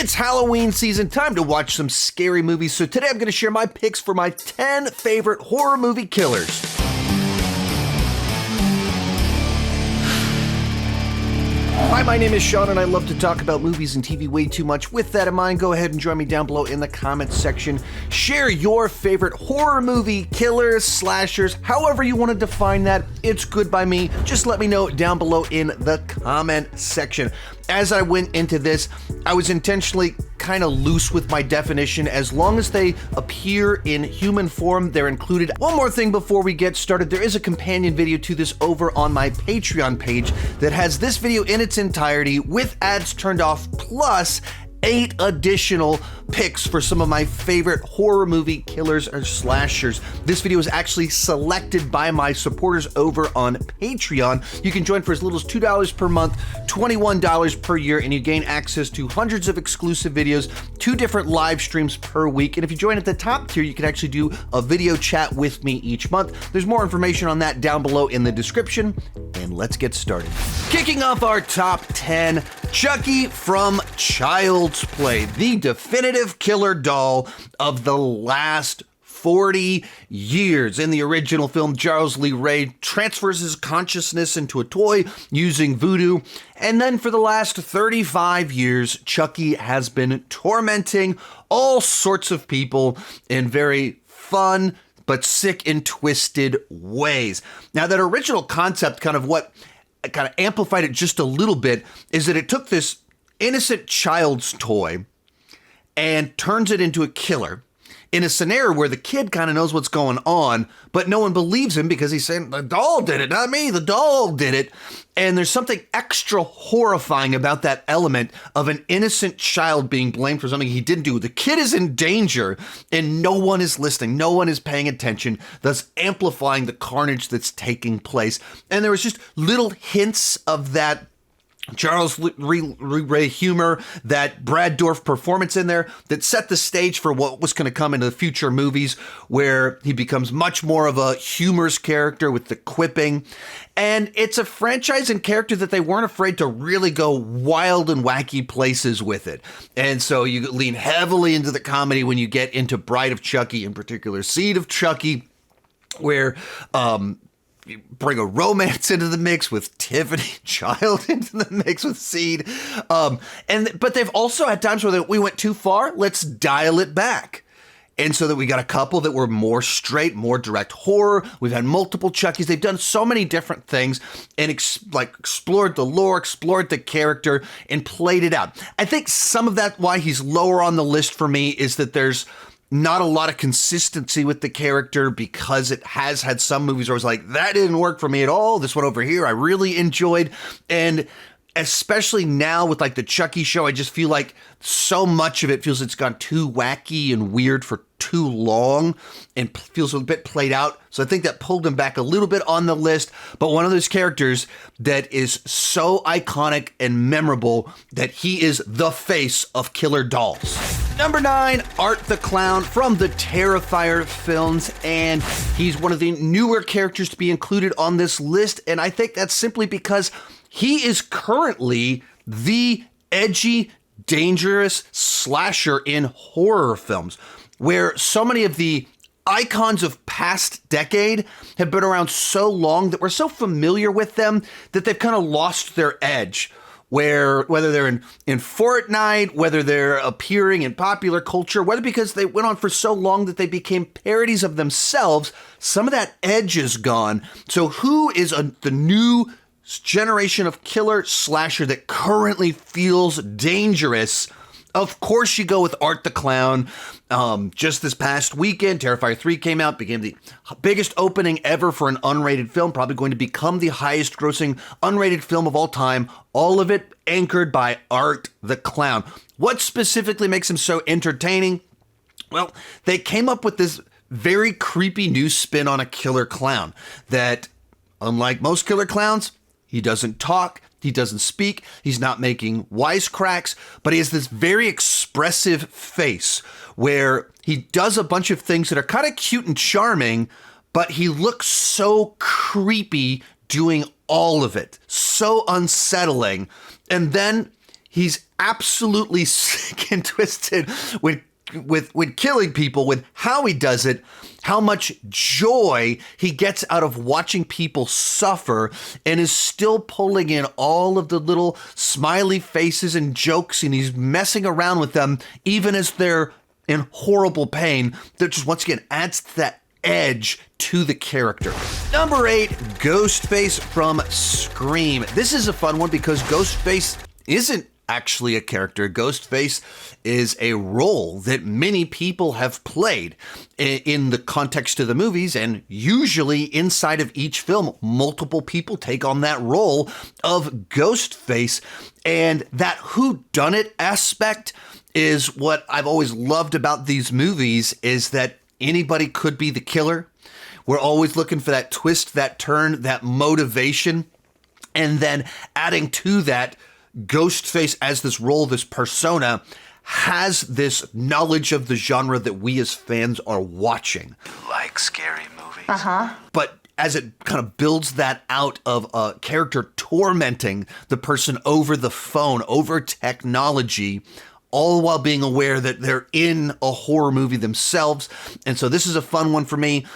It's Halloween season, time to watch some scary movies. So today I'm going to share my picks for my 10 favorite horror movie killers. Hi, my name is Sean, and I love to talk about movies and TV way too much. With that in mind, go ahead and join me down below in the comments section. Share your favorite horror movie, killers, slashers, however you want to define that. It's good by me. Just let me know down below in the comment section. As I went into this, I was intentionally kind of loose with my definition. As long as they appear in human form, they're included. One more thing before we get started, there is a companion video to this over on my Patreon page that has this video in its entirety with ads turned off, plus 8 additional picks for some of my favorite horror movie killers or slashers. This video is actually selected by my supporters over on Patreon. You can join for as little as $2 per month, $21 per year, and you gain access to hundreds of exclusive videos, 2 different live streams per week. And if you join at the top tier, you can actually do a video chat with me each month. There's more information on that down below in the description, and let's get started. Kicking off our top 10, Chucky from Child's Play, the definitive killer doll of the last 40 years. In the original film, Charles Lee Ray transfers his consciousness into a toy using voodoo, and then for the last 35 years, Chucky has been tormenting all sorts of people in very fun but sick and twisted ways. Now, that original concept, kind of amplified it just a little bit, is that it took this innocent child's toy and turns it into a killer in a scenario where the kid kind of knows what's going on, but no one believes him because he's saying, the doll did it, not me, the doll did it. And there's something extra horrifying about that element of an innocent child being blamed for something he didn't do. The kid is in danger and no one is listening, no one is paying attention, thus amplifying the carnage that's taking place. And there was just little hints of that Charles Ray humor, that Brad Dourif performance in there that set the stage for what was going to come into the future movies, where he becomes much more of a humorous character with the quipping. And it's a franchise and character that they weren't afraid to really go wild and wacky places with it. And so you lean heavily into the comedy when you get into Bride of Chucky, in particular Seed of Chucky, where you bring a romance into the mix with Tiffany Child into the mix with Seed. But they've also had times where we went too far. Let's dial it back. And so that we got a couple that were more straight, more direct horror. We've had multiple Chuckies. They've done so many different things and explored the lore, explored the character, and played it out. I think some of that, why he's lower on the list for me, is that there's not a lot of consistency with the character, because it has had some movies where I was like, that didn't work for me at all. This one over here, I really enjoyed. And especially now with the Chucky show, I just feel like so much of it feels it's gone too wacky and weird for too long and feels a bit played out. So I think that pulled him back a little bit on the list. But one of those characters that is so iconic and memorable that he is the face of killer dolls. Number 9, Art the Clown from the Terrifier films, and he's one of the newer characters to be included on this list, and I think that's simply because he is currently the edgy, dangerous slasher in horror films, where so many of the icons of past decade have been around so long that we're so familiar with them that they've kind of lost their edge. Whether they're in Fortnite, whether they're appearing in popular culture, whether because they went on for so long that they became parodies of themselves, some of that edge is gone. So who is the new generation of killer slasher that currently feels dangerous? Of course you go with Art the Clown. Just this past weekend, Terrifier 3 came out, became the biggest opening ever for an unrated film, probably going to become the highest grossing unrated film of all time. All of it anchored by Art the Clown. What specifically makes him so entertaining? Well, they came up with this very creepy new spin on a killer clown that, unlike most killer clowns, he doesn't talk, he doesn't speak, he's not making wisecracks, but he has this very expressive face where he does a bunch of things that are kind of cute and charming, but he looks so creepy doing all of it, so unsettling. And then he's absolutely sick and twisted with killing people, with how he does it, how much joy he gets out of watching people suffer, and is still pulling in all of the little smiley faces and jokes, and he's messing around with them even as they're in horrible pain. That just once again adds that edge to the character. Number 8, Ghostface from Scream. This is a fun one because Ghostface isn't actually a character. Ghostface is a role that many people have played in the context of the movies, and usually inside of each film, multiple people take on that role of Ghostface, and that whodunit aspect is what I've always loved about these movies, is that anybody could be the killer. We're always looking for that twist, that turn, that motivation, and then adding to that, Ghostface as this role, this persona, has this knowledge of the genre that we as fans are watching. You like scary movies? But as it kind of builds that out of a character tormenting the person over the phone, over technology, all while being aware that they're in a horror movie themselves. And so this is a fun one for me.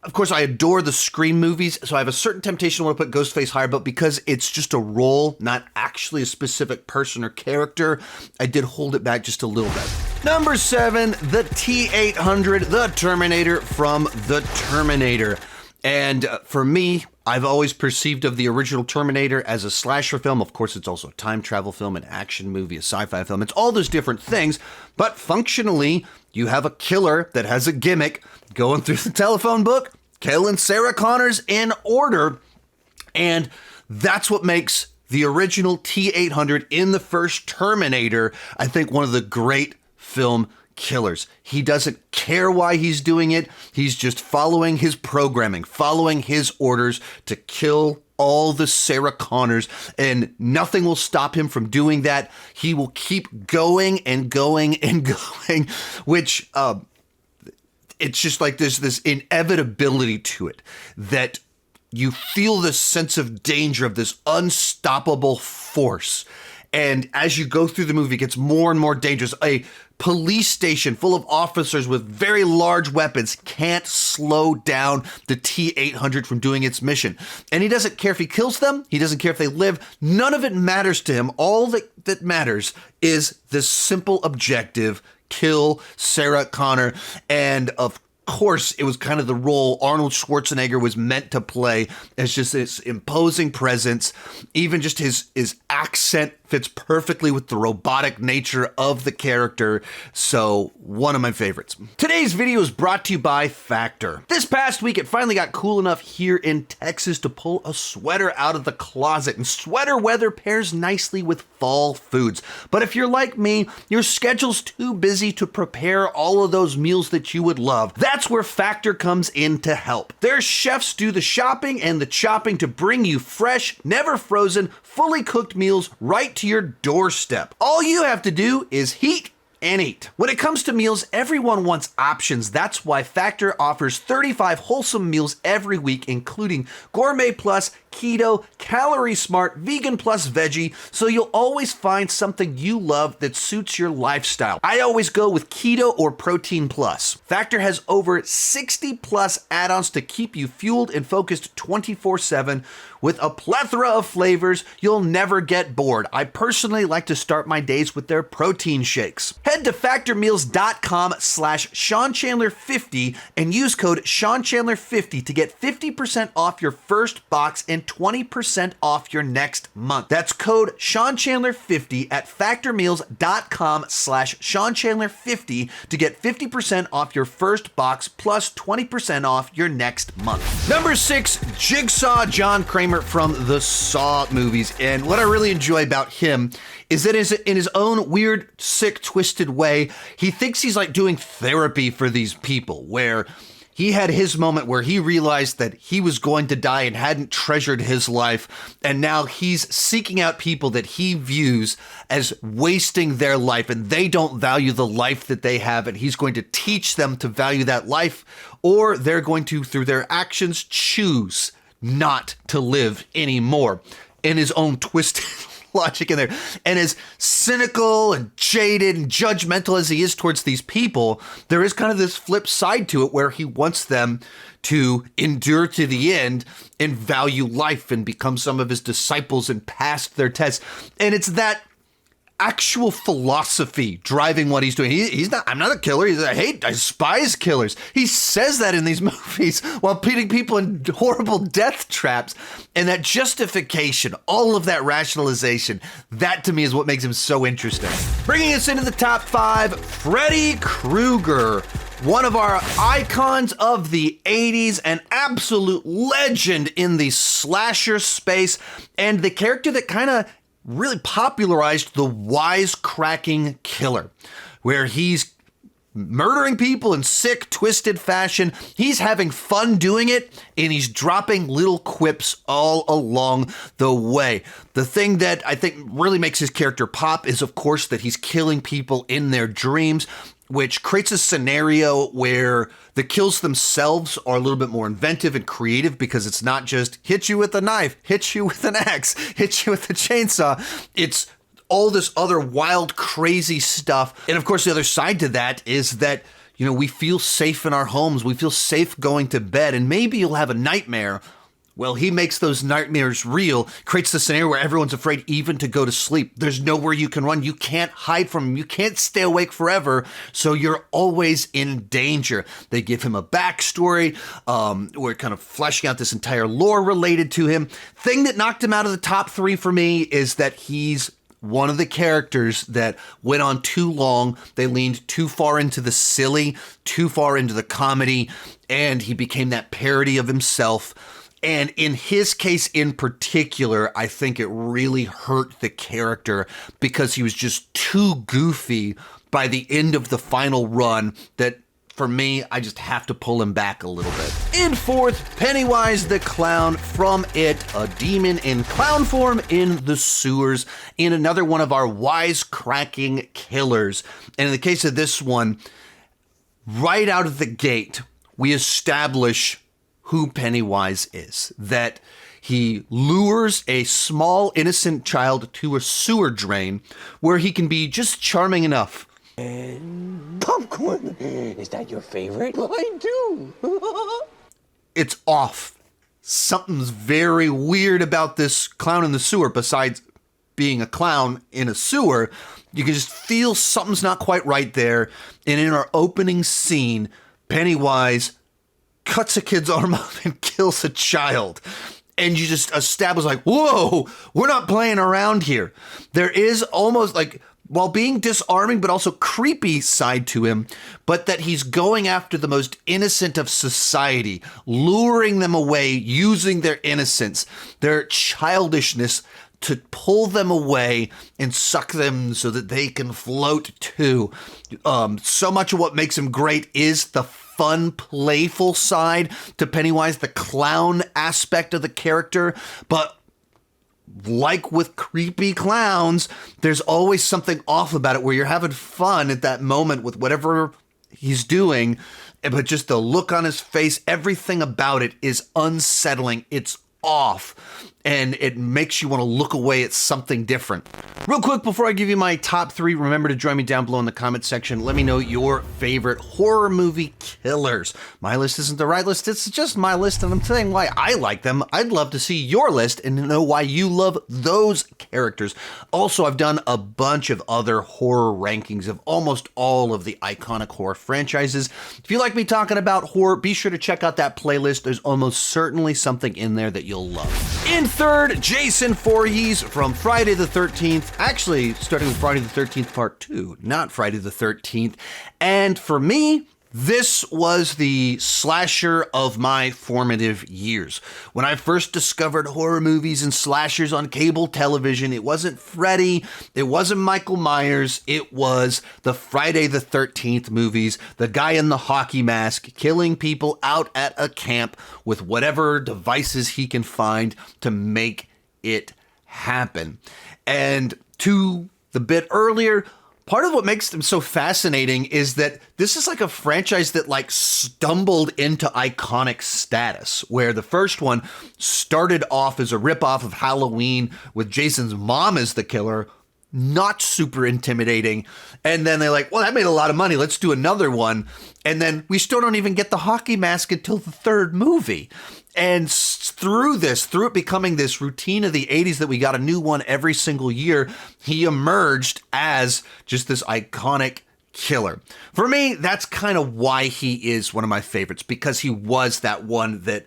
Of course, I adore the Scream movies, so I have a certain temptation to want to put Ghostface higher, but because it's just a role, not actually a specific person or character, I did hold it back just a little bit. Number 7, the T-800, the Terminator from The Terminator. And for me, I've always perceived of the original Terminator as a slasher film. Of course, it's also a time travel film, an action movie, a sci-fi film. It's all those different things, but functionally, you have a killer that has a gimmick going through the telephone book, killing Sarah Connors in order. And that's what makes the original T-800 in the first Terminator, I think, one of the great film killers. He doesn't care why he's doing it. He's just following his programming, following his orders to kill all the Sarah Connors, and nothing will stop him from doing that. He will keep going and going and going, which it's just like there's this inevitability to it, that you feel this sense of danger, of this unstoppable force. And as you go through the movie, it gets more and more dangerous. A police station full of officers with very large weapons can't slow down the T-800 from doing its mission. And he doesn't care if he kills them. He doesn't care if they live. None of it matters to him. All that matters is this simple objective: kill Sarah Connor. And of course, it was kind of the role Arnold Schwarzenegger was meant to play, as just this imposing presence. Even just his accent fits perfectly with the robotic nature of the character. So, one of my favorites. Today's video is brought to you by Factor. This past week, it finally got cool enough here in Texas to pull a sweater out of the closet, and sweater weather pairs nicely with fall foods. But if you're like me, your schedule's too busy to prepare all of those meals that you would love. That's where Factor comes in to help. Their chefs do the shopping and the chopping to bring you fresh, never frozen, fully cooked meals right to your doorstep. All you have to do is heat and eat. When it comes to meals, everyone wants options. That's why Factor offers 35 wholesome meals every week, including Gourmet Plus, Keto, Calorie Smart, Vegan Plus Veggie, so you'll always find something you love that suits your lifestyle. I always go with Keto or Protein Plus. Factor has over 60 plus add-ons to keep you fueled and focused 24/7 with a plethora of flavors. You'll never get bored. I personally like to start my days with their protein shakes. Head to factormeals.com/SeanChandler50 and use code SeanChandler50 to get 50% off your first box and 20% off your next month. That's code SeanChandler50 at factormeals.com/SeanChandler50 to get 50% off your first box plus 20% off your next month. Number 6, Jigsaw, John Kramer from the Saw movies. And what I really enjoy about him is that in his own weird, sick, twisted way, he thinks he's like doing therapy for these people, where he had his moment where he realized that he was going to die and hadn't treasured his life, and now he's seeking out people that he views as wasting their life, and they don't value the life that they have, and he's going to teach them to value that life, or they're going to, through their actions, choose not to live anymore. In his own twisted logic in there. And as cynical and jaded and judgmental as he is towards these people, there is kind of this flip side to it where he wants them to endure to the end and value life and become some of his disciples and pass their tests. And it's that actual philosophy driving what he's doing. He's not, I'm not a killer. I despise killers. He says that in these movies while putting people in horrible death traps. And that justification, all of that rationalization, that to me is what makes him so interesting. Bringing us into the top 5, Freddy Krueger. One of our icons of the 80s, an absolute legend in the slasher space, and the character that kind of really popularized the wisecracking killer, where he's murdering people in sick, twisted fashion. He's having fun doing it, and he's dropping little quips all along the way. The thing that I think really makes his character pop is, of course, that he's killing people in their dreams, which creates a scenario where the kills themselves are a little bit more inventive and creative, because it's not just hit you with a knife, hit you with an axe, hit you with a chainsaw. It's all this other wild, crazy stuff. And of course, the other side to that is that, you know, we feel safe in our homes. We feel safe going to bed, and maybe you'll have a nightmare. Well, he makes those nightmares real, creates the scenario where everyone's afraid even to go to sleep. There's nowhere you can run. You can't hide from him. You can't stay awake forever, so you're always in danger. They give him a backstory. We're kind of fleshing out this entire lore related to him. Thing that knocked him out of the top 3 for me is that he's one of the characters that went on too long. They leaned too far into the silly, too far into the comedy, and he became that parody of himself. And in his case in particular, I think it really hurt the character because he was just too goofy by the end of the final run that, for me, I just have to pull him back a little bit. In 4th, Pennywise the Clown from It, a demon in clown form in the sewers, in another one of our wisecracking killers. And in the case of this one, right out of the gate, we establish who Pennywise is, that he lures a small, innocent child to a sewer drain where he can be just charming enough. And popcorn, is that your favorite? I do. It's off. Something's very weird about this clown in the sewer. Besides being a clown in a sewer, you can just feel something's not quite right there. And in our opening scene, Pennywise cuts a kid's arm off and kills a child. And you just establish like, whoa, we're not playing around here. There is almost like, while being disarming but also creepy side to him, but that he's going after the most innocent of society, luring them away, using their innocence, their childishness to pull them away and suck them so that they can float too. So much of what makes him great is the fun, playful side to Pennywise, the clown aspect of the character. But like with creepy clowns, there's always something off about it where you're having fun at that moment with whatever he's doing, but just the look on his face, everything about it is unsettling. It's off, and it makes you want to look away at something different. Real quick, before I give you my top 3, remember to join me down below in the comment section. Let me know your favorite horror movie killers. My list isn't the right list, it's just my list, and I'm saying why I like them. I'd love to see your list and know why you love those characters. Also, I've done a bunch of other horror rankings of almost all of the iconic horror franchises. If you like me talking about horror, be sure to check out that playlist. There's almost certainly something in there that you'll love. In 3rd, Jason Voorhees from Friday the 13th. Actually, starting with Friday the 13th Part 2, not Friday the 13th. And for me, this was the slasher of my formative years. When I first discovered horror movies and slashers on cable television, it wasn't Freddy, it wasn't Michael Myers, it was the Friday the 13th movies, the guy in the hockey mask killing people out at a camp with whatever devices he can find to make it happen. And to the bit earlier, part of what makes them so fascinating is that this is like a franchise that like stumbled into iconic status, where the first one started off as a ripoff of Halloween with Jason's mom as the killer, not super intimidating. And then they're like, well, that made a lot of money. Let's do another one. And then we still don't even get the hockey mask until the third movie. And through it becoming this routine of the 80s that we got a new one every single year, he emerged as just this iconic killer. For me, that's kind of why he is one of my favorites, because he was that one that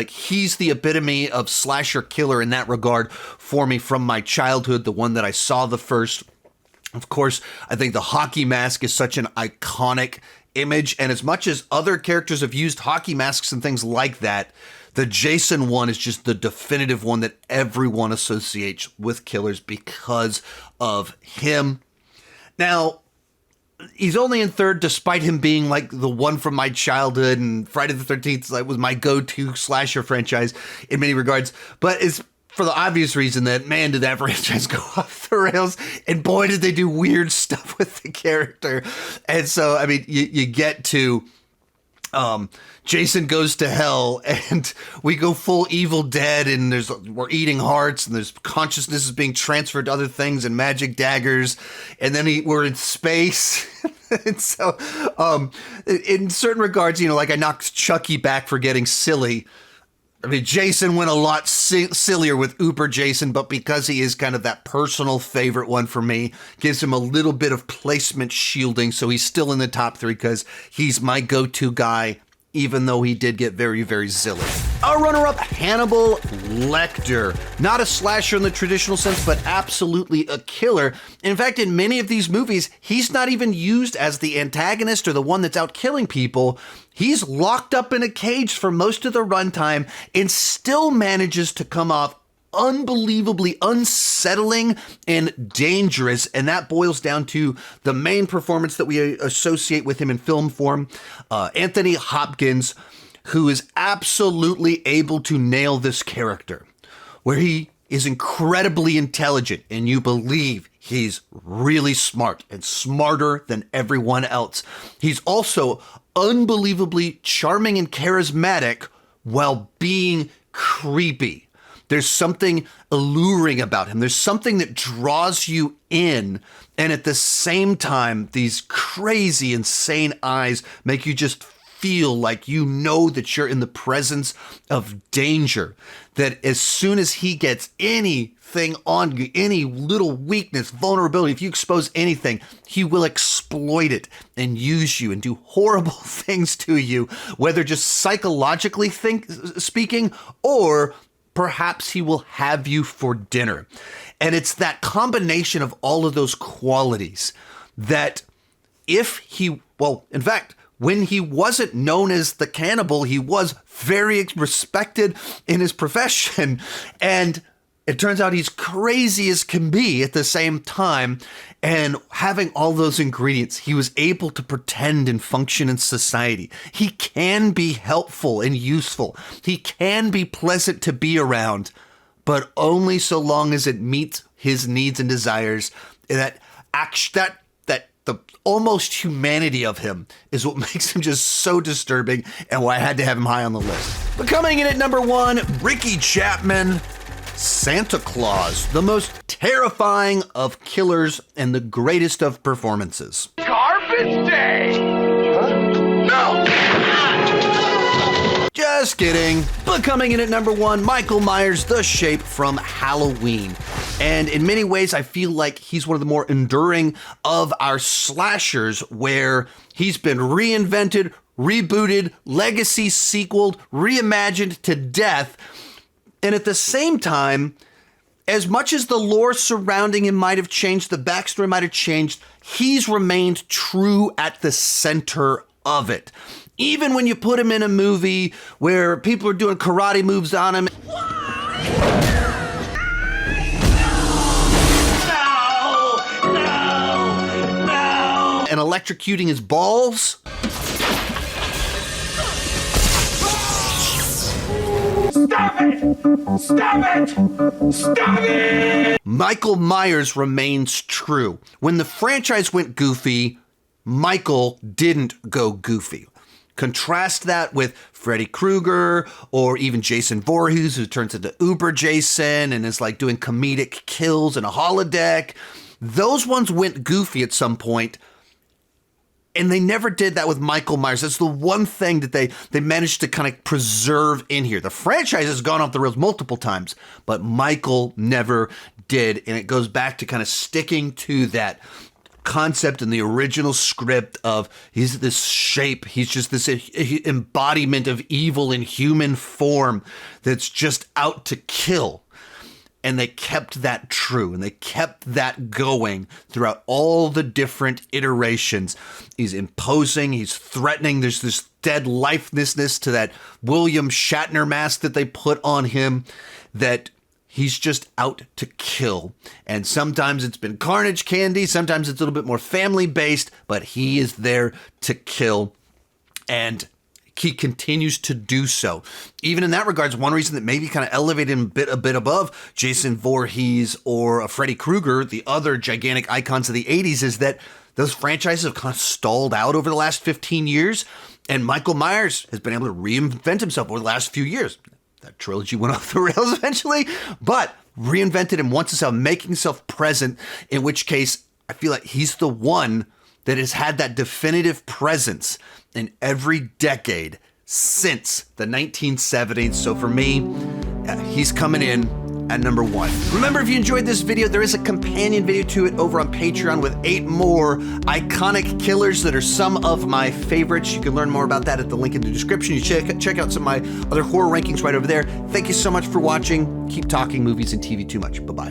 he's the epitome of slasher killer in that regard for me from my childhood, the one that I saw the first. Of course, I think the hockey mask is such an iconic image, and as much as other characters have used hockey masks and things like that, the Jason one is just the definitive one that everyone associates with killers because of him. Now, he's only in third, despite him being like the one from my childhood, and Friday the 13th was my go-to slasher franchise in many regards. But it's for the obvious reason that, man, did that franchise go off the rails, and boy, did they do weird stuff with the character. And so, I mean, you get to Jason Goes to Hell, and we go full Evil Dead, and we're eating hearts, and there's consciousness is being transferred to other things and magic daggers, and then we're in space. And so, in certain regards, like I knocked Chucky back for getting silly. I mean, Jason went a lot sillier with Uber Jason, but because he is kind of that personal favorite one for me, gives him a little bit of placement shielding, so he's still in the top 3 because he's my go-to guy, even though he did get very, very silly. Our runner-up, Hannibal Lecter. Not a slasher in the traditional sense, but absolutely a killer. In fact, in many of these movies, he's not even used as the antagonist or the one that's out killing people. He's locked up in a cage for most of the runtime and still manages to come off unbelievably unsettling and dangerous, and that boils down to the main performance that we associate with him in film form, Anthony Hopkins, who is absolutely able to nail this character, where he is incredibly intelligent and you believe he's really smart and smarter than everyone else. He's also unbelievably charming and charismatic while being creepy. There's something alluring about him. There's something that draws you in. And at the same time, these crazy, insane eyes make you just feel like you know that you're in the presence of danger. That as soon as he gets anything on you, any little weakness, vulnerability, if you expose anything, he will exploit it and use you and do horrible things to you, whether just psychologically speaking or perhaps he will have you for dinner. And it's that combination of all of those qualities that in fact, when he wasn't known as the cannibal, he was very respected in his profession. And it turns out he's crazy as can be at the same time. And having all those ingredients, he was able to pretend and function in society. He can be helpful and useful. He can be pleasant to be around, but only so long as it meets his needs and desires. The almost humanity of him is what makes him just so disturbing and why I had to have him high on the list. But coming in at number 1, Ricky Chapman, Santa Claus, the most terrifying of killers and the greatest of performances. Garbage day! Huh? No! Just kidding. But coming in at number 1, Michael Myers, The Shape from Halloween. And in many ways, I feel like he's one of the more enduring of our slashers, where he's been reinvented, rebooted, legacy sequeled, reimagined to death. And at the same time, as much as the lore surrounding him might have changed, the backstory might have changed, he's remained true at the center of it. Even when you put him in a movie where people are doing karate moves on him. And electrocuting his balls. Stop it! Stop it! Stop it! Michael Myers remains true. When the franchise went goofy, Michael didn't go goofy. Contrast that with Freddy Krueger or even Jason Voorhees, who turns into Uber Jason and is like doing comedic kills in a holodeck. Those ones went goofy at some point, and they never did that with Michael Myers. That's the one thing that they managed to kind of preserve in here. The franchise has gone off the rails multiple times, but Michael never did, and it goes back to kind of sticking to that concept in the original script of he's this shape, he's just this embodiment of evil in human form that's just out to kill. And they kept that true, and they kept that going throughout all the different iterations. He's imposing, he's threatening, there's this dead lifelessness to that William Shatner mask that they put on him, that he's just out to kill. And sometimes it's been carnage candy, sometimes it's a little bit more family-based, but he is there to kill. And he continues to do so. Even in that regards, one reason that maybe kind of elevated him a bit above Jason Voorhees or Freddy Krueger, the other gigantic icons of the 80s, is that those franchises have kind of stalled out over the last 15 years. And Michael Myers has been able to reinvent himself over the last few years. That trilogy went off the rails eventually, but reinvented him once himself, making himself present, in which case I feel like he's the one that has had that definitive presence in every decade since the 1970s. So for me, he's coming in at number 1. Remember, if you enjoyed this video, there is a companion video to it over on Patreon with 8 more iconic killers that are some of my favorites. You can learn more about that at the link in the description. You check out some of my other horror rankings right over there. Thank you so much for watching. Keep talking movies and TV too much. Bye-bye.